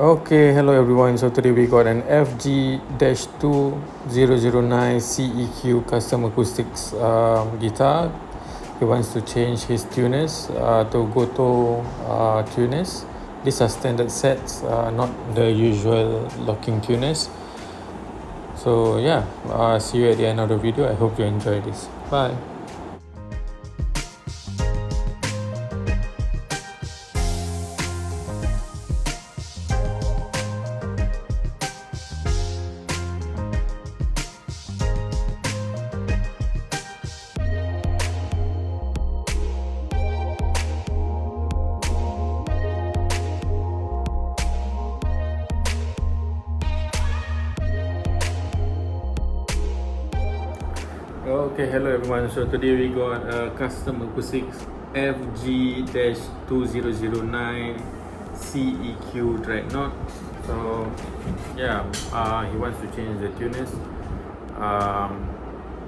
Okay, hello everyone. So today we got an FG2009CEQ custom acoustics guitar. He wants to change his tuners to Gotoh tuners. These are standard sets, not the usual locking tuners. So yeah, see you at the end of the video. I hope you enjoy this. Bye. Okay, hello everyone. So today we got a custom acoustics FG2009CEQ Dreadnought. So yeah, he wants to change the tuners.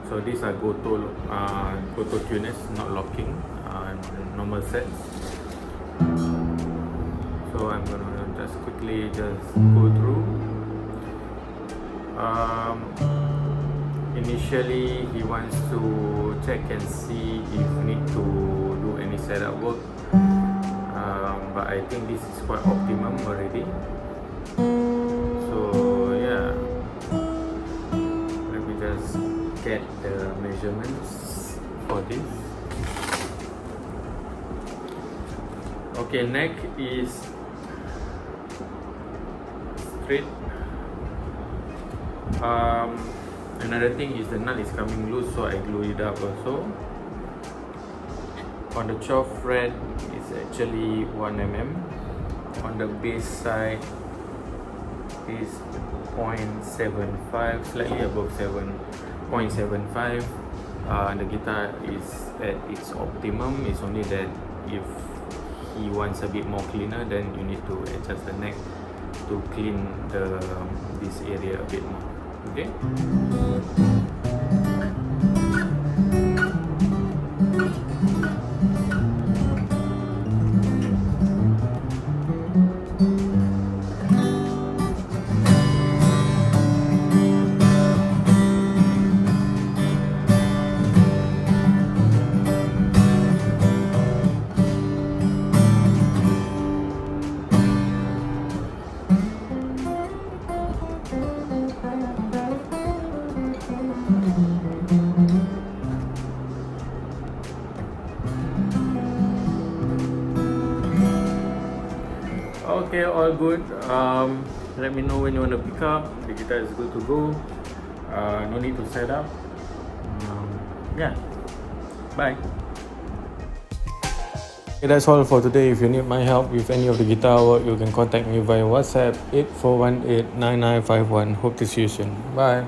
So these are Gotoh tuners, not locking, normal sets. So I'm gonna just quickly go through. Initially, he wants to check and see if need to do any setup work, but I think this is quite optimum already. So yeah, let me just get the measurements for this. Okay, neck is straight. Another thing is the nut is coming loose, so I glue it up also. On the 12th fret is actually 1 mm. On the bass side is 0.75, slightly above 7.75. The guitar is at its optimum. It's only that if he wants a bit more cleaner, then you need to adjust the neck to clean this area a bit more. Okay. Okay, all good. Let me know when you want to pick up. The guitar is good to go. No need to set up. Yeah, bye. Okay, that's all for today. If you need my help with any of the guitar work, you can contact me via WhatsApp 84189951. Hope to see you soon. Bye.